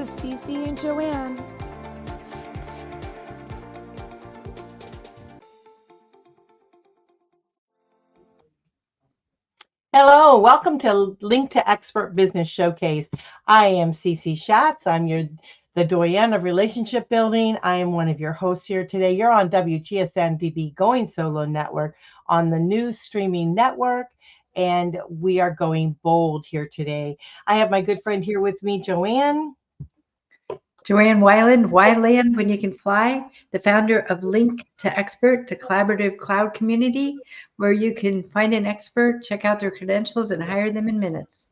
is Cece and Joanne. Hello, welcome to LinktoEXPERT Business Showcase. I am Cece Shatz. I'm the doyenne of relationship building. I am one of your hosts here today. You're on WGSN-DB Going Solo Network on the new streaming network, and we are going bold here today. I have my good friend here with me, Joanne. Joanne Weiland, when you can fly, the founder of LinktoEXPERT, the collaborative cloud community, where you can find an expert, check out their credentials, and hire them in minutes.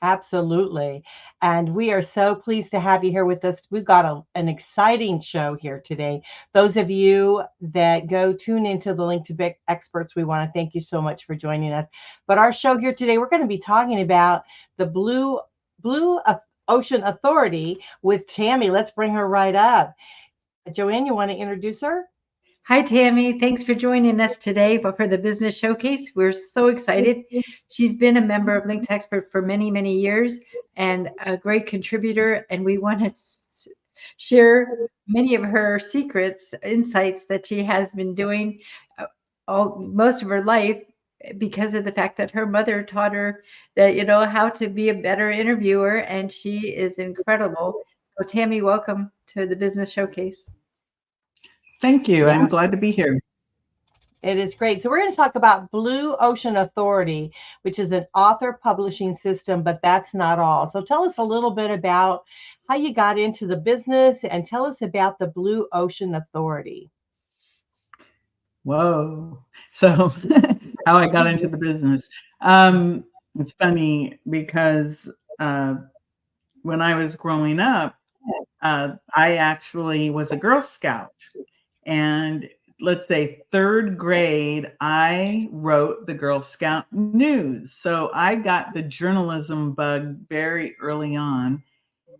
Absolutely. And we are so pleased to have you here with us. We've got an exciting show here today. Those of you that tune into the LinktoEXPERTs, we want to thank you so much for joining us. But our show here today, we're going to be talking about the Blue Ocean Authority with TAMI. Let's bring her right up. Joanne, you want to introduce her? Hi, Tammy. Thanks for joining us today for the Business Showcase. We're so excited. She's been a member of LinktoEXPERT for many, many years and a great contributor. And we want to share many of her secrets, insights that she has been doing most of her life because of the fact that her mother taught her that, how to be a better interviewer. And she is incredible. So Tammy, welcome to the Business Showcase. Thank you. I'm glad to be here. It is great. So we're going to talk about Blue Ocean Authority, which is an author publishing system, but that's not all. So tell us a little bit about how you got into the business and tell us about the Blue Ocean Authority. Whoa. So how I got into the business. It's funny because when I was growing up, I actually was a Girl Scout. And let's say third grade, I wrote the Girl Scout news. So I got the journalism bug very early on.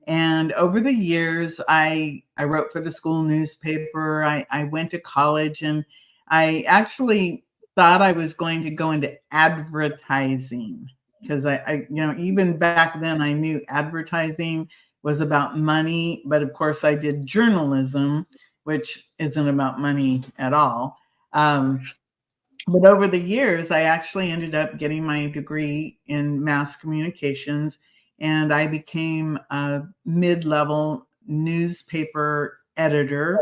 And over the years, I wrote for the school newspaper. I went to college, and I actually thought I was going to go into advertising because I even back then I knew advertising was about money. But of course, I did journalism, which isn't about money at all. But over the years, I actually ended up getting my degree in mass communications, and I became a mid-level newspaper editor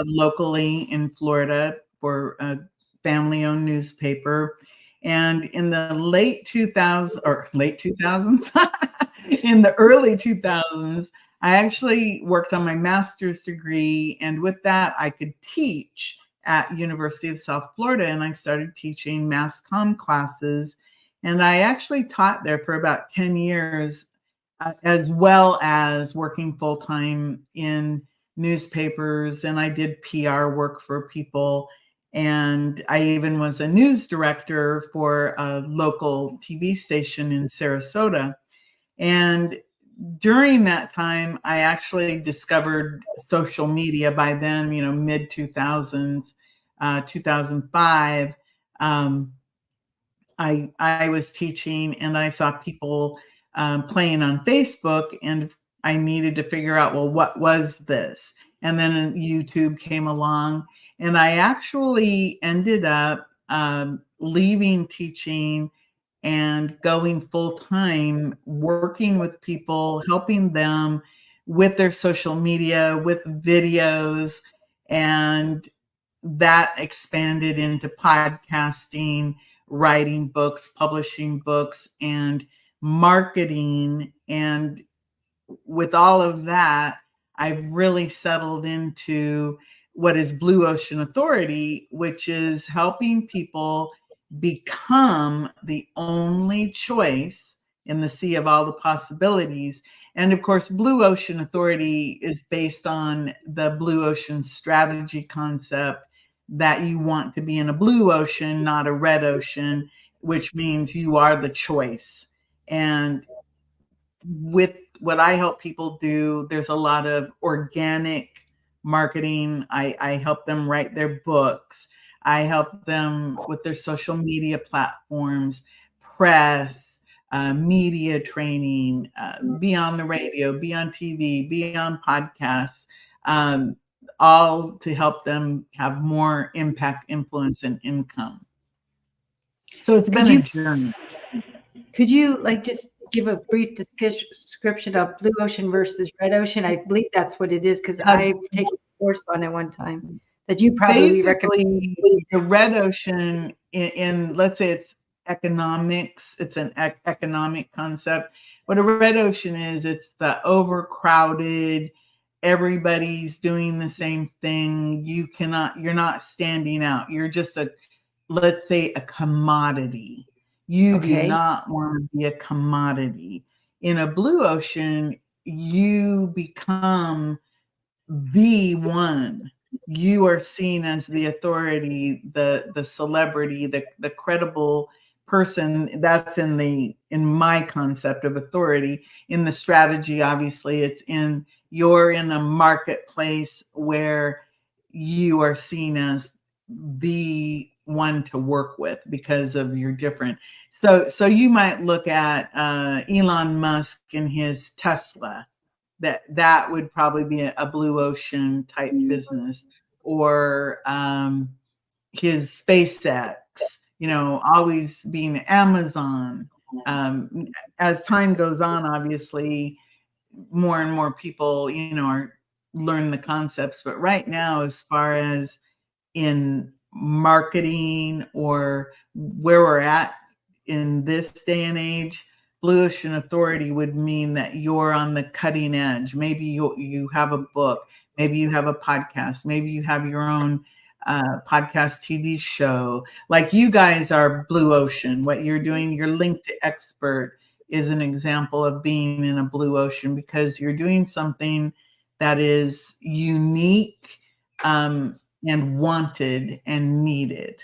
locally in Florida for a family-owned newspaper. And in the late 2000s, in the early 2000s, I actually worked on my master's degree, and with that, I could teach at University of South Florida, and I started teaching mass comm classes, and I actually taught there for about 10 years, as well as working full-time in newspapers, and I did PR work for people, and I even was a news director for a local TV station in Sarasota. And during that time, I actually discovered social media by then, mid 2000s, 2005. I was teaching and I saw people playing on Facebook, and I needed to figure out, well, what was this? And then YouTube came along, and I actually ended up leaving teaching and going full-time, working with people, helping them with their social media, with videos, and that expanded into podcasting, writing books, publishing books, and marketing. And with all of that, I've really settled into what is Blue Ocean Authority, which is helping people become the only choice in the sea of all the possibilities. And of course, Blue Ocean Authority is based on the Blue Ocean strategy concept that you want to be in a blue ocean, not a red ocean, which means you are the choice. And with what I help people do, there's a lot of organic marketing. I help them write their books. I help them with their social media platforms, press, media training, be on the radio, be on TV, be on podcasts, all to help them have more impact, influence, and income. So it's been a journey. Could you like just give a brief description of blue ocean versus red ocean? I believe that's what it is because I've taken a course on it one time that you probably recommend. The red ocean in let's say it's economics, it's an economic concept. What a red ocean is, it's the overcrowded, everybody's doing the same thing. You're not standing out. You're just let's say a commodity. You do not want to be a commodity. In a blue ocean, you become the one. You are seen as the authority, the celebrity, the credible person. That's in my concept of authority. In the strategy, obviously, you're in a marketplace where you are seen as the one to work with because of your different. So you might look at Elon Musk and his Tesla. That would probably be a blue ocean type business, or his SpaceX, always being Amazon. As time goes on, obviously, more and more people, learn the concepts. But right now, as far as in marketing or where we're at in this day and age, blue ocean authority would mean that you're on the cutting edge. Maybe you have a book, maybe you have a podcast, maybe you have your own podcast TV show. Like you guys are blue ocean. What you're doing, your LinktoEXPERT is an example of being in a blue ocean because you're doing something that is unique and wanted and needed.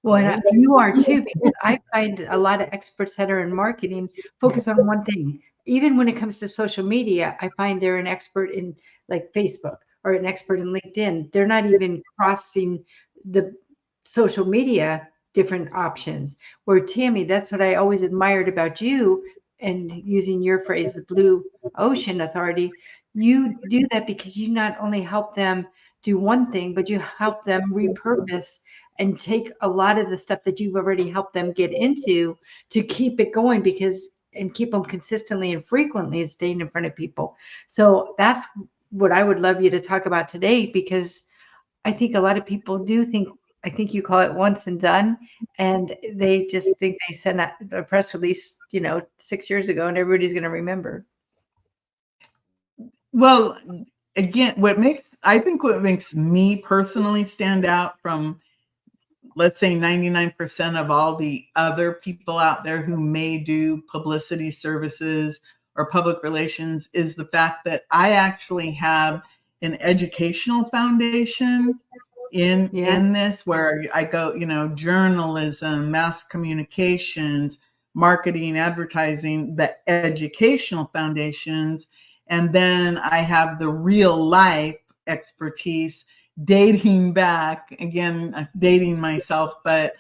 Well, and you are too, because I find a lot of experts that are in marketing focus on one thing. Even when it comes to social media, I find they're an expert in like Facebook or an expert in LinkedIn. They're not even crossing the social media different options. Where Tammy, that's what I always admired about you, and using your phrase, the blue ocean authority, you do that because you not only help them do one thing, but you help them repurpose and take a lot of the stuff that you've already helped them get into to keep it going and keep them consistently and frequently staying in front of people. So that's what I would love you to talk about today, because I think a lot of people do think, I think you call it once and done, and they just think they sent a press release, 6 years ago and everybody's going to remember. Well, again, what makes me personally stand out from, let's say, 99% of all the other people out there who may do publicity services or public relations is the fact that I actually have an educational foundation in this, where I go, journalism, mass communications, marketing, advertising, the educational foundations. And then I have the real life expertise dating back, again, dating myself, but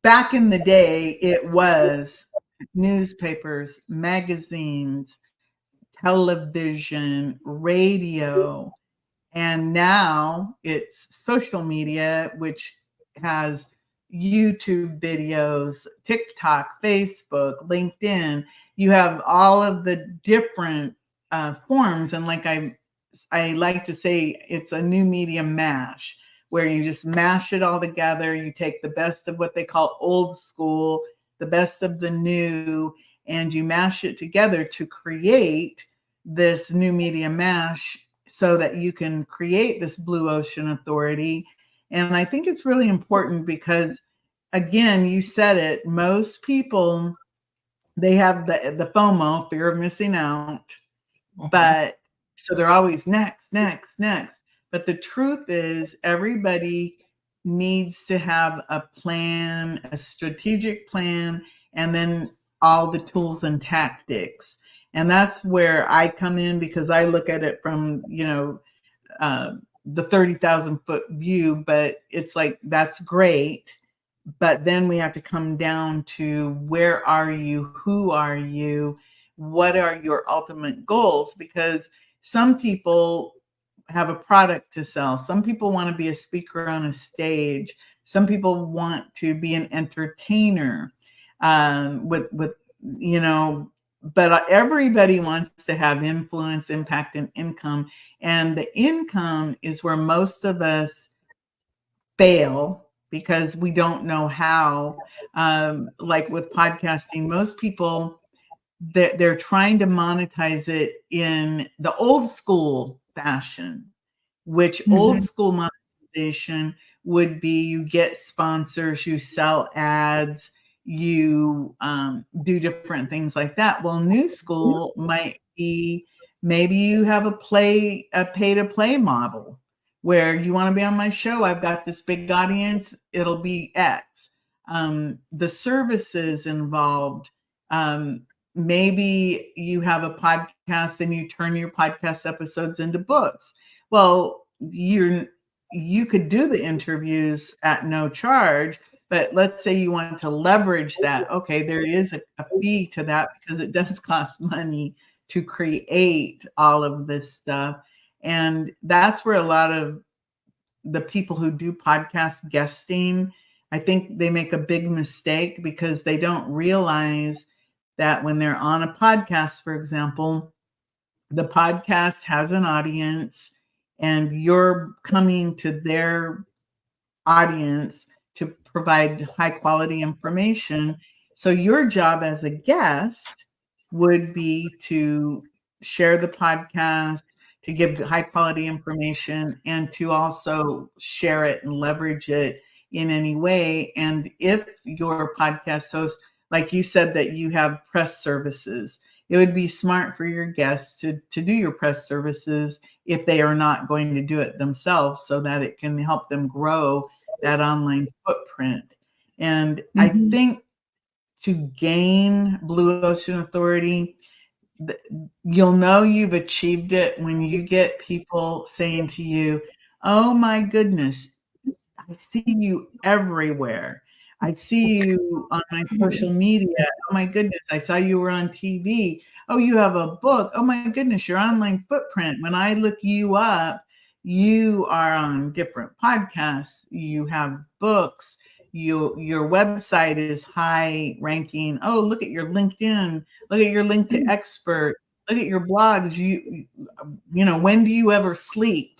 back in the day, it was newspapers, magazines, television, radio, and now it's social media, which has YouTube videos, TikTok, Facebook, LinkedIn. You have all of the different forms. And like I like to say, it's a new media mash, where you just mash it all together. You take the best of what they call old school, the best of the new, and you mash it together to create this new media mash so that you can create this blue ocean authority. And I think it's really important because, again, you said it, most people, they have the FOMO, fear of missing out, but so they're always next. But the truth is, everybody needs to have a plan, a strategic plan, and then all the tools and tactics. And that's where I come in, because I look at it from, the 30,000 foot view, but it's like, that's great. But then we have to come down to where are you? Who are you? What are your ultimate goals? Because some people have a product to sell. Some people want to be a speaker on a stage. Some people want to be an entertainer with but everybody wants to have influence, impact, and income. And the income is where most of us fail because we don't know how. Like with podcasting, most people, they're trying to monetize it in the old school fashion, which old school monetization would be you get sponsors, you sell ads, you do different things like that. Well, new school might be maybe you have a pay to play model where you want to be on my show. I've got this big audience. It'll be X. The services involved. Maybe you have a podcast and you turn your podcast episodes into books. Well, you could do the interviews at no charge, but let's say you want to leverage that. Okay, there is a fee to that because it does cost money to create all of this stuff. And that's where a lot of the people who do podcast guesting, I think they make a big mistake because they don't realize that when they're on a podcast, for example, the podcast has an audience and you're coming to their audience to provide high quality information. So your job as a guest would be to share the podcast, to give high quality information, and to also share it and leverage it in any way. And if your podcast host, like you said, that you have press services, it would be smart for your guests to do your press services if they are not going to do it themselves, so that it can help them grow that online footprint. And I think to gain blue ocean authority, you'll know you've achieved it when you get people saying to you, oh my goodness, I see you everywhere. I see you on my social media. Oh my goodness, I saw you were on TV. Oh, you have a book. Oh my goodness, your online footprint. When I look you up, you are on different podcasts. You have books. Your website is high ranking. Oh, look at your LinkedIn. Look at your LinktoEXPERT. Look at your blogs. You know, when do you ever sleep?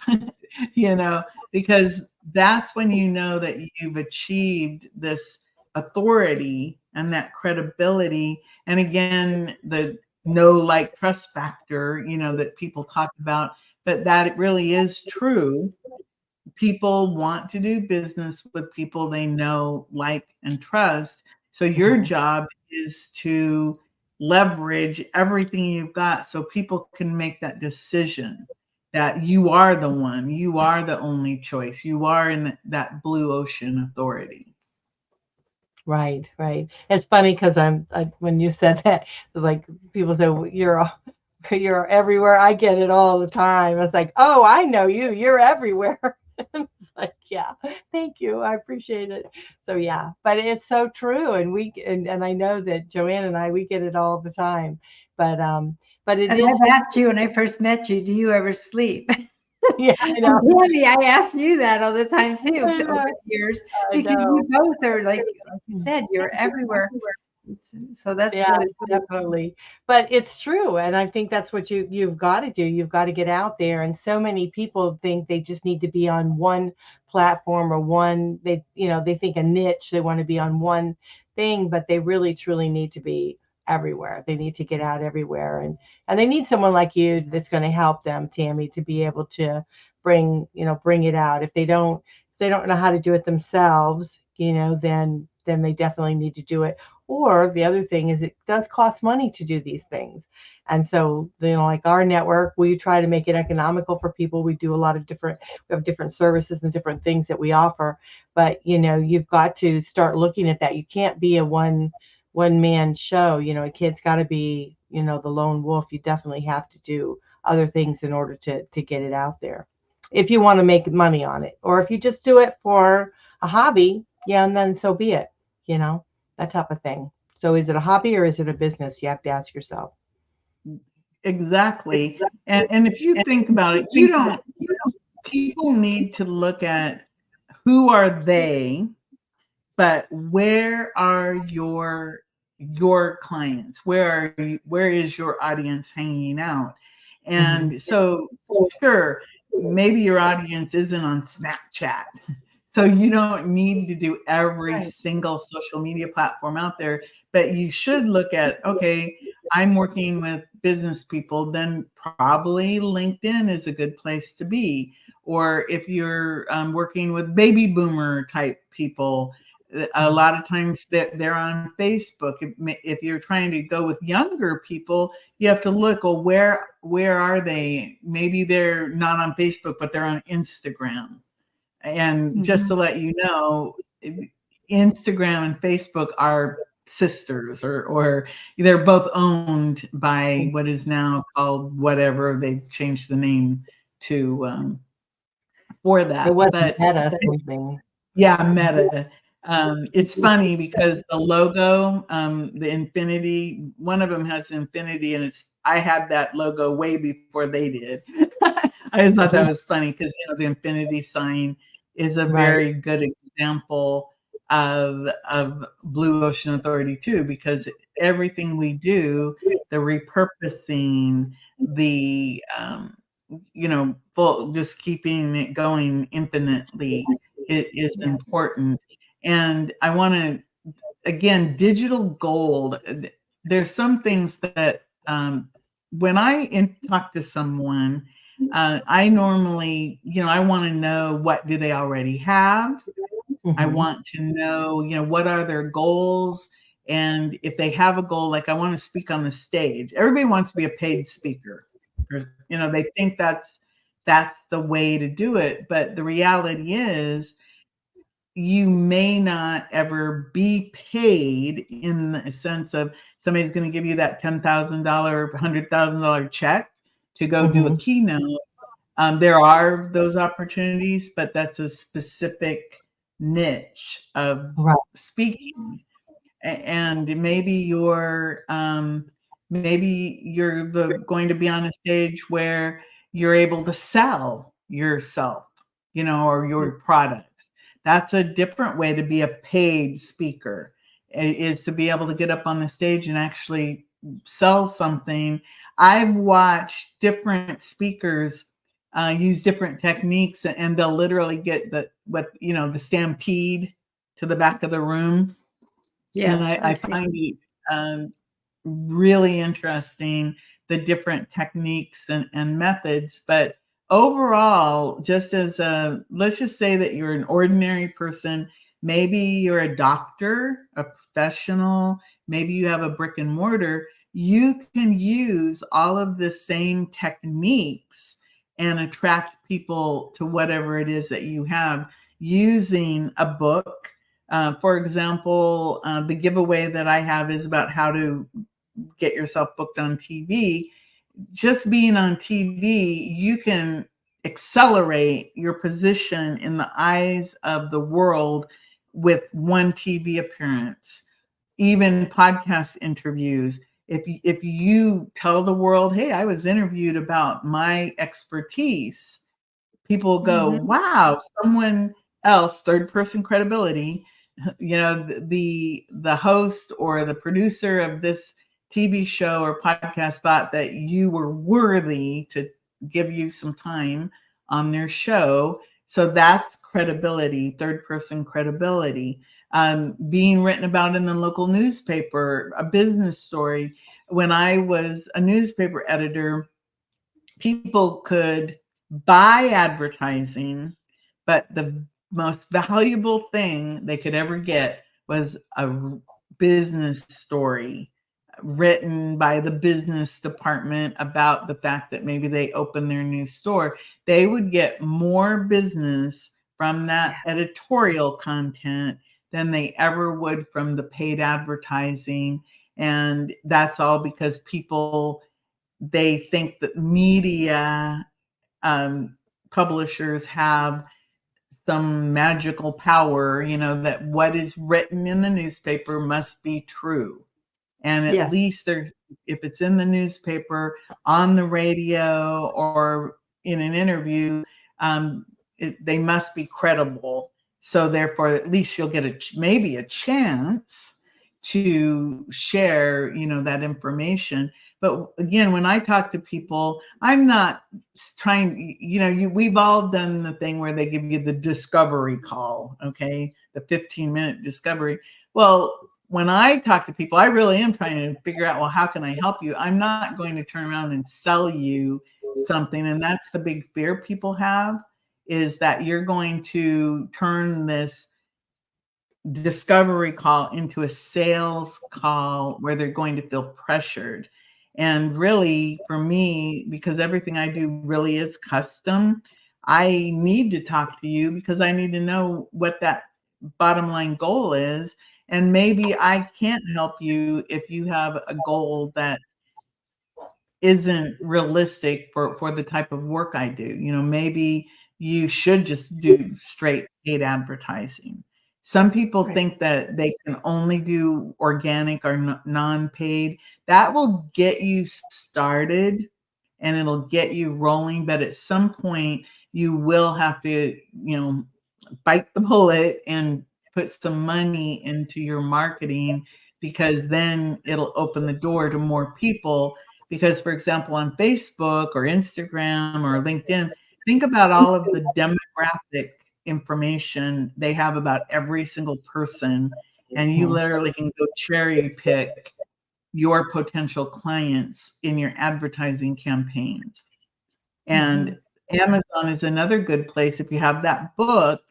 Because that's when you know that you've achieved this authority and that credibility. And again, the know, like, trust factor, that people talk about, but that it really is true. People want to do business with people they know, like, and trust. So your job is to leverage everything you've got so people can make that decision that you are the one, you are the only choice, you are in that blue ocean authority. Right. It's funny because when you said that, like, people say, well, you're everywhere. I get it all the time. It's like, oh, I know you. You're everywhere. It's like, yeah, thank you. I appreciate it. So yeah, but it's so true. And I know that Joanne and we get it all the time. But it And is. I've asked you when I first met you, do you ever sleep? Yeah, I know. And Tammy, I asked you that all the time too, I so over know. the years, I because know. you both are like you said, you're everywhere. So that's Yeah, really cool. definitely. But it's true. And I think that's what you've got to do. You've got to get out there. And so many people think they just need to be on one platform or they think a niche, they want to be on one thing, but they really truly need to be everywhere. They need to get out everywhere. And they need someone like you that's going to help them, Tammy, to be able to bring it out. If they don't know how to do it themselves, then they definitely need to do it. Or the other thing is it does cost money to do these things. And so, like our network, we try to make it economical for people. We do a lot of we have different services and different things that we offer. But, you've got to start looking at that. You can't be a one man show. A kid's got to be, the lone wolf. You definitely have to do other things in order to get it out there. If you want to make money on it, or if you just do it for a hobby, yeah, and then so be it, that type of thing. So is it a hobby or is it a business? You have to ask yourself. Exactly. And if you think about it, people need to look at who are they, but where are your clients? Where is your audience hanging out? And so sure, maybe your audience isn't on Snapchat. So you don't need to do every Right. single social media platform out there, but you should look at, okay, I'm working with business people, then probably LinkedIn is a good place to be. Or if you're working with baby boomer type people, a lot of times they're on Facebook. If you're trying to go with younger people, you have to look, well, where are they? Maybe they're not on Facebook, but they're on Instagram. And just to let you know, Instagram and Facebook are sisters, or they're both owned by what is now called whatever they changed the name to for It that. wasn't But Meta something. yeah, Meta. It's funny because the logo, the infinity, one of them has infinity, and I had that logo way before they did. I just thought that was funny because the infinity sign is a Right. very good example of Blue Ocean Authority too, because everything we do, the repurposing, the full, just keeping it going infinitely, it is important. And I want to, again, digital gold. There's some things that when I talk to someone, I normally, I want to know, what do they already have? I Mm-hmm. want to know, what are their goals? And if they have a goal, like I want to speak on the stage. Everybody wants to be a paid speaker. They think that's the way to do it. But the reality is, you may not ever be paid in the sense of somebody's going to give you that $10,000, $100,000 check to go do a Mm-hmm. keynote. There are those opportunities, but that's a specific niche of Right. speaking. And maybe you're going to be on a stage where you're able to sell yourself, or your products. That's a different way to be a paid speaker, is to be able to get up on the stage and actually sell something. I've watched different speakers use different techniques, and they'll literally get the stampede to the back of the room. And Yeah, I I've seen. find it really interesting, the different techniques and methods. But overall, just let's just say that you're an ordinary person. Maybe you're a doctor, a professional, maybe you have a brick and mortar. You can use all of the same techniques and attract people to whatever it is that you have, using a book. For example, the giveaway that I have is about how to get yourself booked on TV. Just being on TV, you can accelerate your position in the eyes of the world with one TV appearance. Even podcast interviews. If you tell the world, hey, I was interviewed about my expertise, people go, wow, someone else, third person credibility, the host or the producer of this TV show or podcast thought that you were worthy to give you some time on their show. So that's credibility, third person credibility. Being written about in the local newspaper, a business story. When I was a newspaper editor, people could buy advertising, but the most valuable thing they could ever get was a business story written by the business department about the fact that maybe they opened their new store. They would get more business from that editorial content than they ever would from the paid advertising. And that's all because they think that media publishers have some magical power, that what is written in the newspaper must be true. And at Yes. least if it's in the newspaper, on the radio, or in an interview, they must be credible. So therefore, at least you'll get maybe a chance to share, that information. But again, when I talk to people, I'm not trying, we've all done the thing where they give you the discovery call, okay? The 15-minute discovery. Well, when I talk to people, I really am trying to figure out, well, how can I help you? I'm not going to turn around and sell you something. And that's the big fear people have, is that you're going to turn this discovery call into a sales call where they're going to feel pressured. And really, for me, because everything I do really is custom, I need to talk to you because I need to know what that bottom line goal is. And maybe I can't help you if you have a goal that isn't realistic for the type of work I do. Maybe you should just do straight paid advertising. Some people think that they can only do organic or non-paid. That will get you started and it'll get you rolling. But at some point, you will have to, bite the bullet and put some money into your marketing, because then it'll open the door to more people. Because, for example, on Facebook or Instagram or LinkedIn, think about all of the demographic information they have about every single person, and you literally can go cherry pick your potential clients in your advertising campaigns. And Amazon is another good place. If you have that book,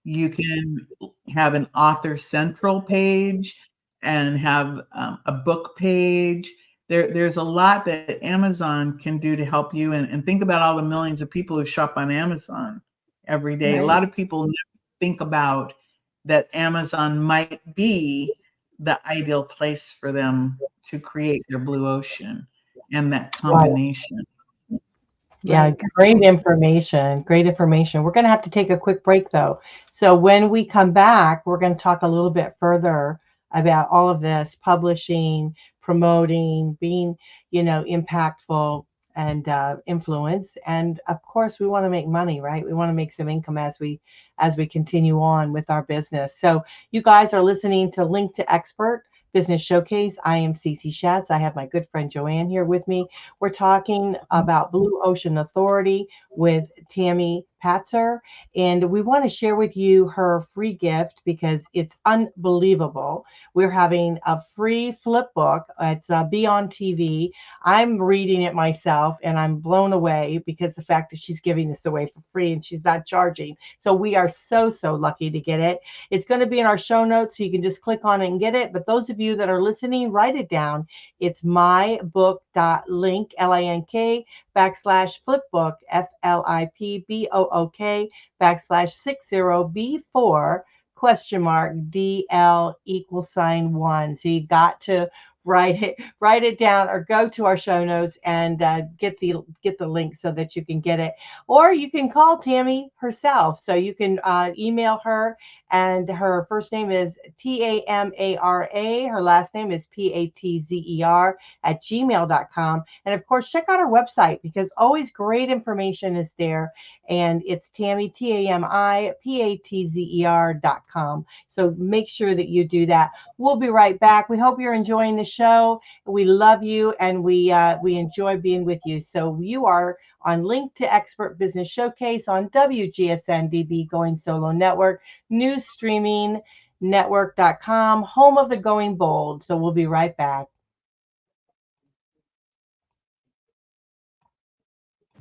you can have an author central page and have a book page. There's a lot that Amazon can do to help you. And think about all the millions of people who shop on Amazon every day. Right. A lot of people never think about that Amazon might be the ideal place for them to create their blue ocean and that combination. Right. Yeah, great information. Great information. We're going to have to take a quick break, though. So when we come back, we're going to talk a little bit further about all of this: publishing, promoting, being, impactful and influence. And of course, we want to make money, right? We want to make some income as we continue on with our business. So you guys are listening to LinktoEXPERT Business Showcase. I am Cece Shatz. I have my good friend Joanne here with me. We're talking about Blue Ocean Authority with Tamara Patzer, and we want to share with you her free gift because it's unbelievable. We're having a free flip book. It's Be on TV. I'm reading it myself and I'm blown away because the fact that she's giving this away for free and she's not charging. So we are so lucky to get it. It's going to be in our show notes, so you can just click on it and get it. But those of you that are listening, write it down. It's mybook.link, LINK, /flipbook, FLIPBOOK, /60B4, $DL =1. So you got to write it down, or go to our show notes and get the link so that you can get it. Or you can call Tammy herself. So you can email her, and her first name is TAMARA. Her last name is PATZER @gmail.com. And of course, check out our website because always great information is there. And it's Tammy, TAMIPATZER.com. So make sure that you do that. We'll be right back. We hope you're enjoying the show. We love you, and we enjoy being with you. So you are on LinktoEXPERT Business Showcase on WGSN-DB Going Solo Network, News Streaming Network.com, home of the Going Bold. So we'll be right back.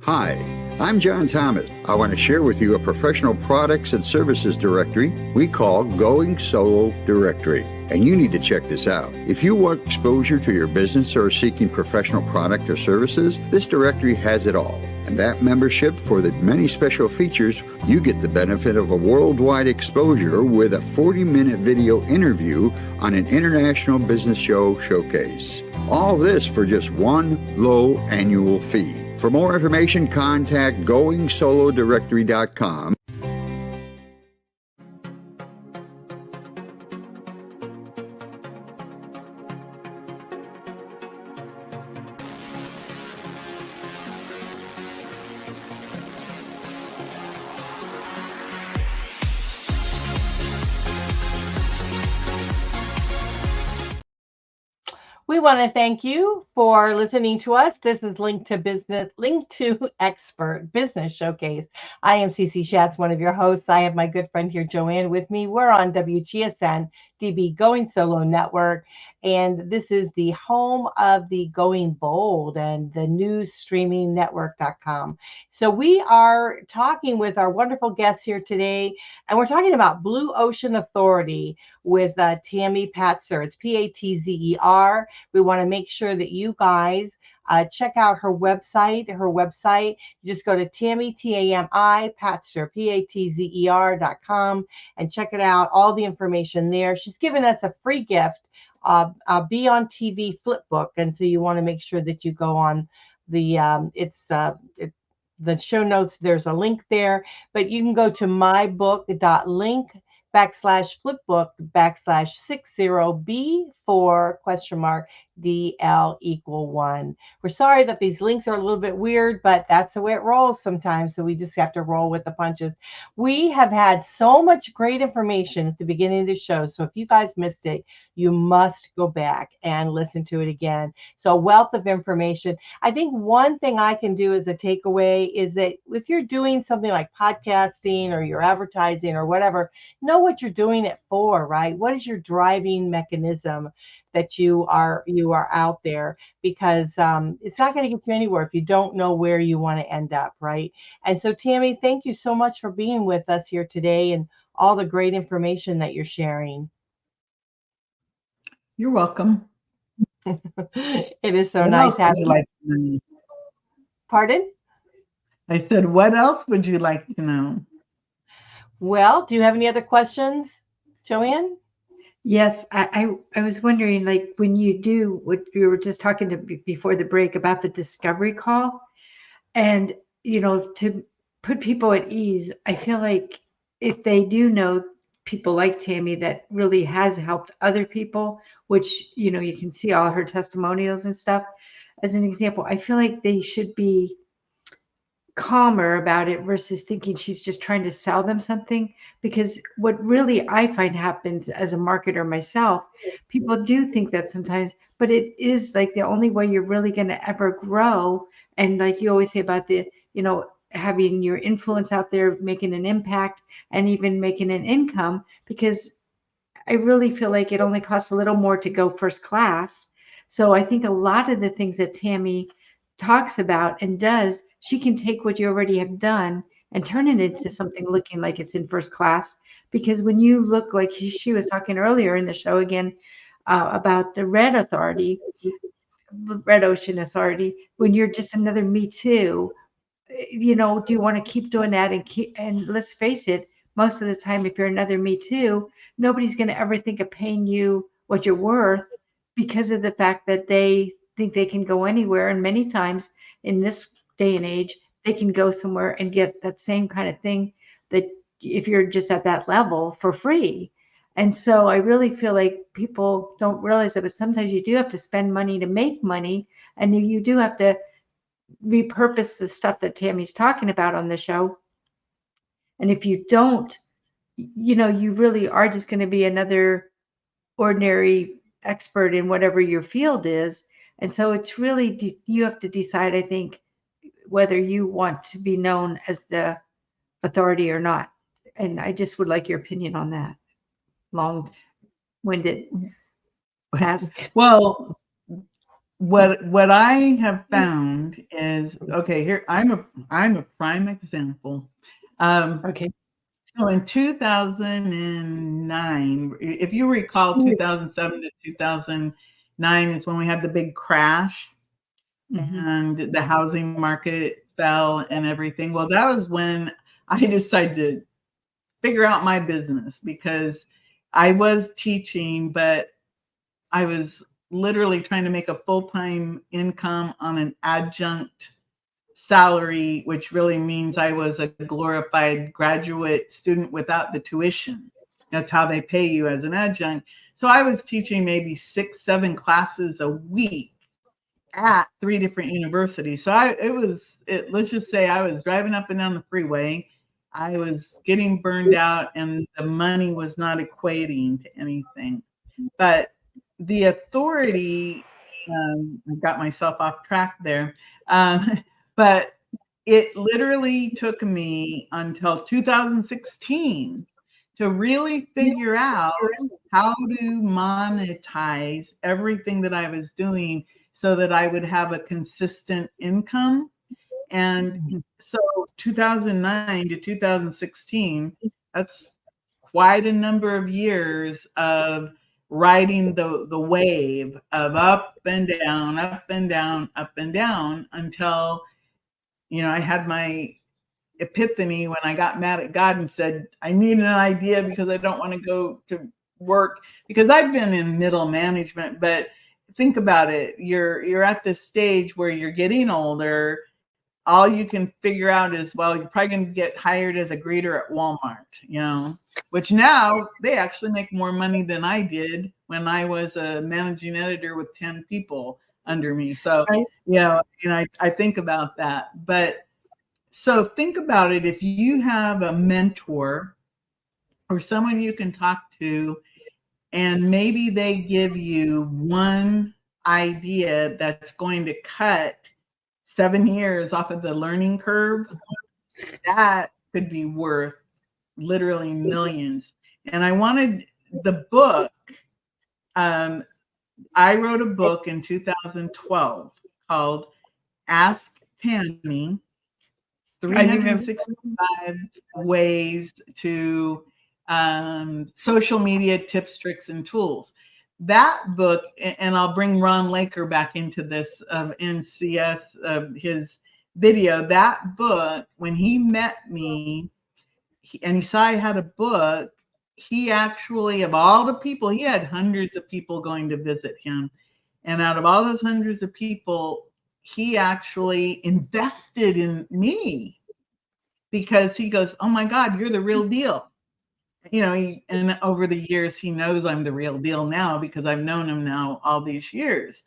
Hi, I'm John Thomas. I want to share with you a professional products and services directory we call Going Solo Directory, and you need to check this out. If you want exposure to your business or are seeking professional product or services, this directory has it all. And that membership, for the many special features, you get the benefit of a worldwide exposure with a 40-minute video interview on an international business showcase. All this for just one low annual fee. For more information, contact GoingSoloDirectory.com. we want to thank you for listening to us. This is Link to Expert Business Showcase. I am Cece Shatz, one of your hosts. I have my good friend here, Joanne, with me. We're on WGSN-DB Going Solo Network, and this is the home of the Going Bold and the news streaming network.com. So we are talking with our wonderful guests here today, and we're talking about Blue Ocean Authority with Tamara Patzer. It's Patzer. We want to make sure that you guys check out her website. You just go to Tammy, Tami Patzer, Patzer.com, and check it out. All the information there. She's given us a free gift, Be on TV flip book, and so you want to make sure that you go on the the show notes. There's a link there, but you can go to mybook.link/flipbook/60B4 DL=1. We're sorry that these links are a little bit weird, but that's the way it rolls sometimes. So we just have to roll with the punches. We have had so much great information at the beginning of the show. So if you guys missed it, you must go back and listen to it again. So a wealth of information. I think one thing I can do as a takeaway is that if you're doing something like podcasting or you're advertising or whatever, know what you're doing it for, right? What is your driving mechanism that you are out there? Because it's not going to get you anywhere if you don't know where you want to end up, right? And so, Tammy, thank you so much for being with us here today and all the great information that you're sharing. You're welcome. It is so What nice else would having you like to know? Pardon? I said, what else would you like to know? Well, do you have any other questions, Joanne? Yes, I was wondering, like, when you do what we were just talking to before the break about the discovery call, and to put people at ease, I feel like if they do know people like Tammy that really has helped other people, which you can see all her testimonials and stuff as an example, I feel like they should be calmer about it versus thinking she's just trying to sell them something. Because what really I find happens as a marketer myself, people do think that sometimes, but it is like the only way you're really going to ever grow. And like you always say about having your influence out there, making an impact and even making an income, because I really feel like it only costs a little more to go first class. So I think a lot of the things that Tammy talks about and does, she can take what you already have done and turn it into something looking like it's in first class. Because when you look, like she was talking earlier in the show again about the Red Ocean Authority, when you're just another Me Too, do you want to keep doing that? And let's face it, most of the time, if you're another Me Too, nobody's going to ever think of paying you what you're worth, because of the fact that they think they can go anywhere. And many times in this day and age, they can go somewhere and get that same kind of thing that if you're just at that level for free. And so I really feel like people don't realize that, but sometimes you do have to spend money to make money, and you do have to repurpose the stuff that Tammy's talking about on the show. And if you don't, you really are just going to be another ordinary expert in whatever your field is. And so it's really, you have to decide, I think, whether you want to be known as the authority or not. And I just would like your opinion on that. Long-winded ask. Well, what I have found is, okay, here I'm a prime example. Okay. So in 2009, if you recall, 2007 to 2009 is when we had the big crash, and the housing market fell and everything. Well, that was when I decided to figure out my business, because I was teaching, but I was literally trying to make a full-time income on an adjunct salary, which really means I was a glorified graduate student without the tuition. That's how they pay you as an adjunct. So I was teaching maybe 6-7 classes a week at 3 different universities. So let's just say I was driving up and down the freeway. I was getting burned out, and the money was not equating to anything. But the authority I got myself off track there. But it literally took me until 2016 to really figure out how to monetize everything that I was doing so that I would have a consistent income. And so 2009 to 2016, that's quite a number of years of riding the wave of up and down, up and down, up and down until, I had my epiphany when I got mad at God and said, I need an idea because I don't want to go to work, because I've been in middle management. But think about it. You're at this stage where you're getting older. All you can figure out is, well, you're probably going to get hired as a greeter at Walmart, which now they actually make more money than I did when I was a managing editor with 10 people under me. So, I think about that. But so think about it. If you have a mentor or someone you can talk to, and maybe they give you one idea that's going to cut 7 years off of the learning curve, that could be worth literally millions. And I wanted the book. I wrote a book in 2012 called Ask Tammy, 365 Ways to Social Media Tips, Tricks, and Tools. That book, and I'll bring Ron Laker back into this of NCS, his video. That book, when he met me and he saw I had a book, he actually, of all the people, he had hundreds of people going to visit him. And out of all those hundreds of people, he actually invested in me because he goes, oh my God, you're the real deal. And over the years, he knows I'm the real deal now because I've known him now all these years.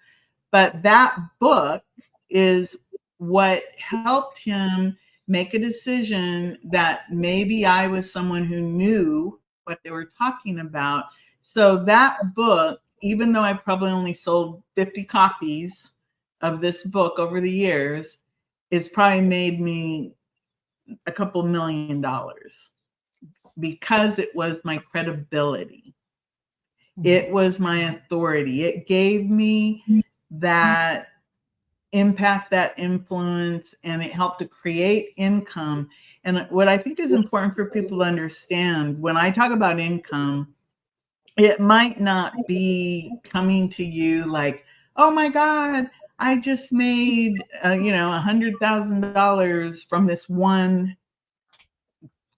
But that book is what helped him make a decision that maybe I was someone who knew what they were talking about. So that book, even though I probably only sold 50 copies of this book over the years, it's probably made me a couple $1 million. Because it was my credibility. It was my authority. It gave me that impact, that influence, and it helped to create income. And what I think is important for people to understand, when I talk about income, it might not be coming to you like, oh my God, I just made, $100,000 from this one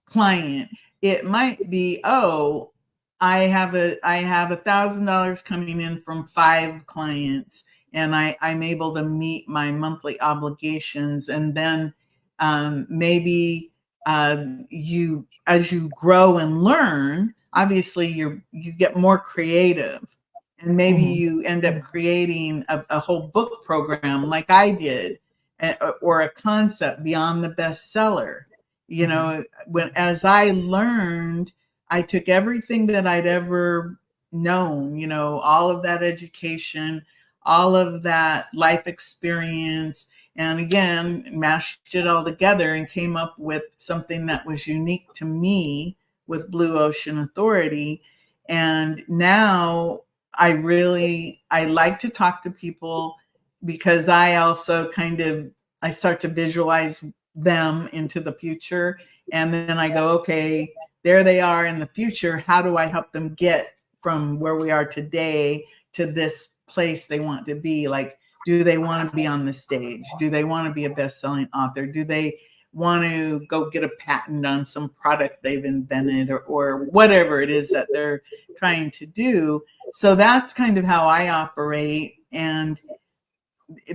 client. It might be, oh, I have $1,000 coming in from 5 clients, and I'm able to meet my monthly obligations. And then maybe you, as you grow and learn, obviously you get more creative, and maybe you end up creating a whole book program like I did, or a concept beyond the bestseller. As I learned, I took everything that I'd ever known, all of that education, all of that life experience, and again, mashed it all together and came up with something that was unique to me with Blue Ocean Authority. And now I like to talk to people because I also I start to visualize them into the future. And then I go, okay, there they are in the future. How do I help them get from where we are today to this place they want to be? Like, do they want to be on the stage? Do they want to be a best-selling author? Do they want to go get a patent on some product they've invented, or whatever it is that they're trying to do? So that's kind of how I operate. And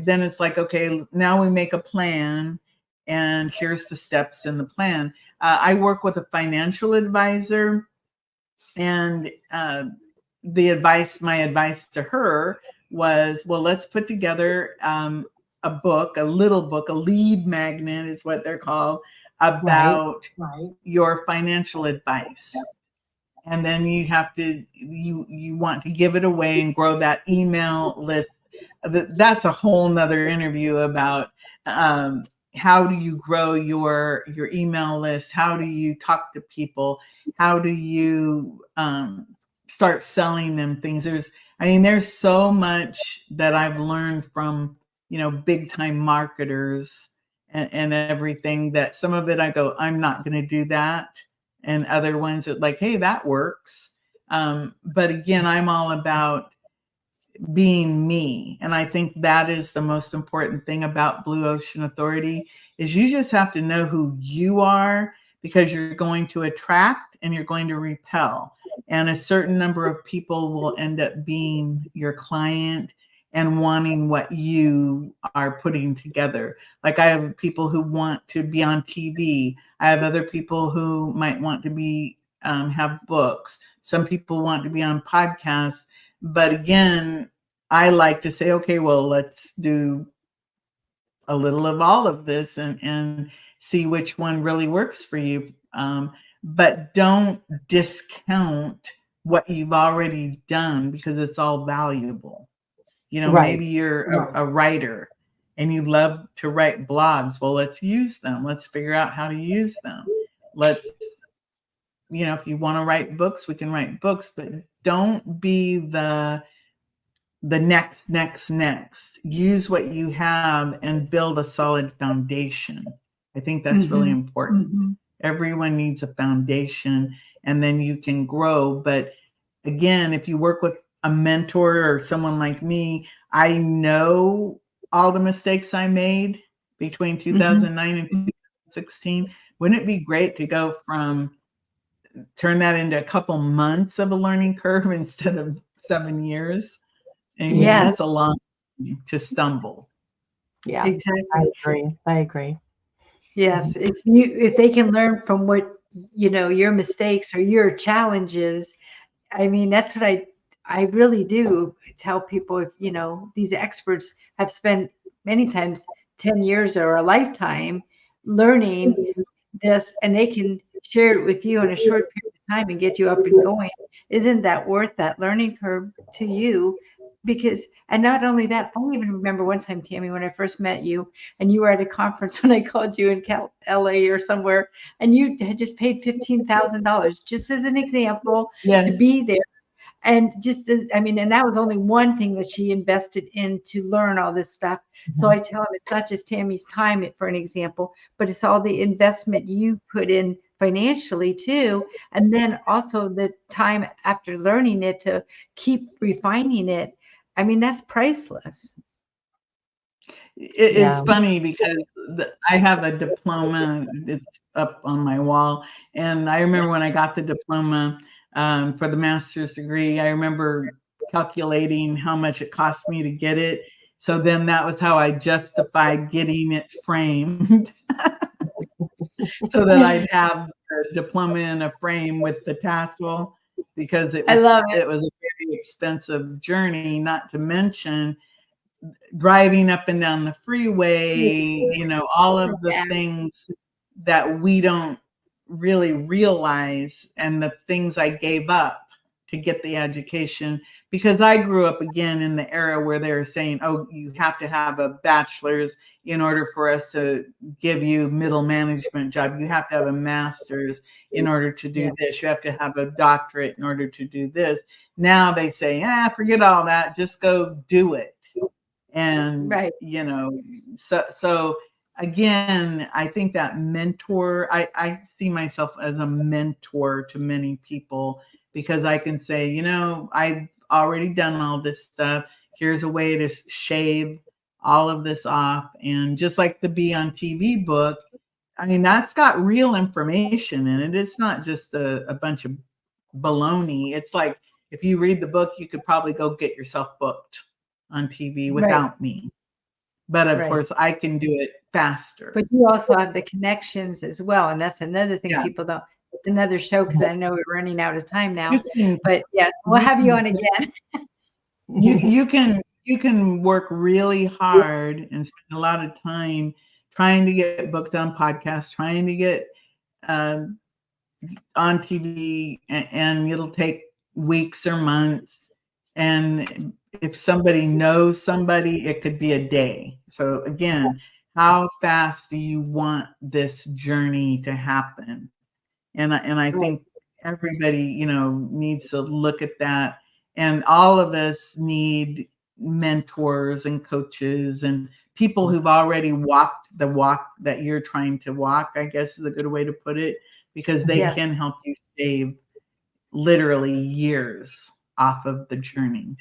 then it's like, okay, now we make a plan, and here's the steps in the plan. I work with a financial advisor, and my advice to her was, well, let's put together a book, a little book, a lead magnet is what they're called, about your financial advice. And then you want to give it away and grow that email list that's a whole nother interview about how do you grow your email list? How do you talk to people? How do you start selling them things? There's so much that I've learned from, big time marketers and everything, that some of it I go, I'm not going to do that. And other ones are like, hey, that works. But again, I'm all about being me. And I think that is the most important thing about Blue Ocean Authority, is you just have to know who you are, because you're going to attract and you're going to repel. And a certain number of people will end up being your client and wanting what you are putting together. Like I have people who want to be on TV. I have other people who might want to be have books. Some people want to be on podcasts. But again, I like to say, okay, well, let's do a little of all of this and see which one really works for you. But don't discount what you've already done, because it's all valuable. Right. Maybe you're a writer and you love to write blogs. Well, let's use them. Let's figure out how to use them. Let's, if you want to write books, we can write books, but don't be the next. Use what you have and build a solid foundation. I think that's really important. Everyone needs a foundation, and then you can grow. But again, if you work with a mentor or someone like me, I know all the mistakes I made between 2009 and 2016. Wouldn't it be great to go turn that into a couple months of a learning curve instead of 7 years? And that's a long time to stumble. Yeah, exactly. I agree. Yes, if they can learn from what your mistakes or your challenges, that's what I really do tell people. If these experts have spent many times 10 years or a lifetime learning this, and they can share it with you in a short period of time and get you up and going, isn't that worth that learning curve to you? And not only that, I even remember one time, Tammy, when I first met you, and you were at a conference when I called you in LA or somewhere, and you had just paid $15,000, just as an example, to be there. And and that was only one thing that she invested in to learn all this stuff. So I tell them, it's not just Tammy's time, for an example, but it's all the investment you put in financially too. And then also the time after learning it to keep refining it. That's priceless. It's funny because I have a diploma. It's up on my wall. And I remember when I got the diploma for the master's degree, I remember calculating how much it cost me to get it. So then that was how I justified getting it framed so that I'd have the diploma in a frame with the tassel, because it was a very expensive journey, not to mention driving up and down the freeway, all of the things that we don't really realize, and the things I gave up to get the education, because I grew up again in the era where they were saying, oh, you have to have a bachelor's in order for us to give you middle management job. You have to have a master's in order to do this. You have to have a doctorate in order to do this. Now they say, forget all that. Just go do it. And, so again, I think that mentor, I see myself as a mentor to many people, because I can say, I've already done all this stuff. Here's a way to shave all of this off. And just like the Be on TV book, that's got real information in it. It's not just a bunch of baloney. It's like, if you read the book, you could probably go get yourself booked on TV without me. But of course, I can do it faster. But you also have the connections as well. And that's another thing people don't. It's another show, because I know we're running out of time now. But we'll have you on again. You can work really hard and spend a lot of time trying to get booked on podcasts, trying to get on TV, and it'll take weeks or months. And if somebody knows somebody, it could be a day. So again, how fast do you want this journey to happen? And I think everybody, you know, needs to look at that. And all of us need mentors and coaches and people who've already walked the walk that you're trying to walk, I guess is a good way to put it, because they Yes. can help you save literally years off of the journey.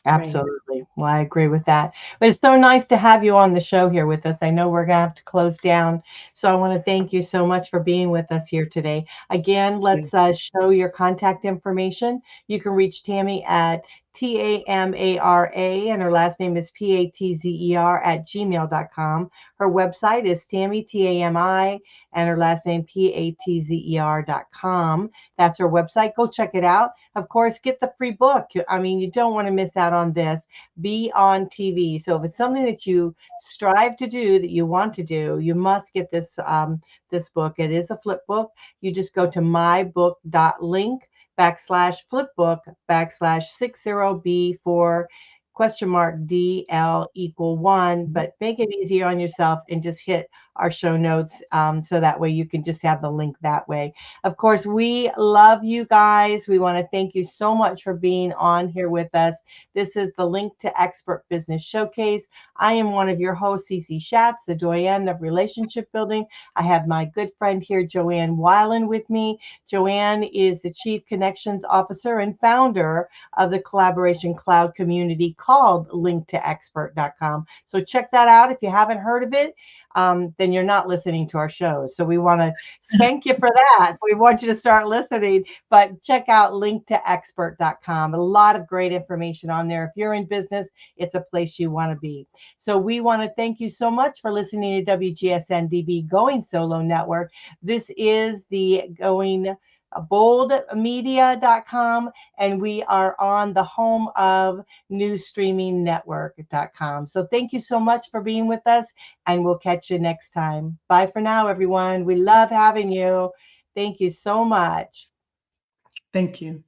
Absolutely. Well, I agree with that. But it's so nice to have you on the show here with us. I know we're going to have to close down. So I want to thank you so much for being with us here today. Again, let's show your contact information. You can reach Tammy at TAMARA, and her last name is PATZER at gmail.com. Her website is Tammy, TAMI, and her last name PATZER.com. That's her website. Go check it out. Of course, get the free book. I mean, you don't want to miss out on this. Be on TV. So if it's something that you strive to do, that you want to do, you must get this this book. It is a flip book. You just go to mybook.link/flipbook/60B4 $DL=1, but make it easy on yourself and just hit our show notes so that way you can just have the link that way. Of course, we love you guys. We want to thank you so much for being on here with us. This is the Link to Expert Business Showcase. I am one of your hosts, Cece Shatz, the Joanne of relationship building. I have my good friend here, Joanne Weiland, with me. Joanne is the Chief Connections Officer and founder of the collaboration cloud community called LinktoEXPERT.com. So check that out. If you haven't heard of it, then you're not listening to our shows. So we want to spank you for that. We want you to start listening, but check out LinktoEXPERT.com. A lot of great information on there. If you're in business, it's a place you want to be. So we want to thank you so much for listening to WGSN-DB Going Solo Network. This is the Going boldmedia.com, and we are on the home of newsstreamingnetwork.com. So thank you so much for being with us, and we'll catch you next time. Bye for now, everyone. We love having you. Thank you so much. Thank you.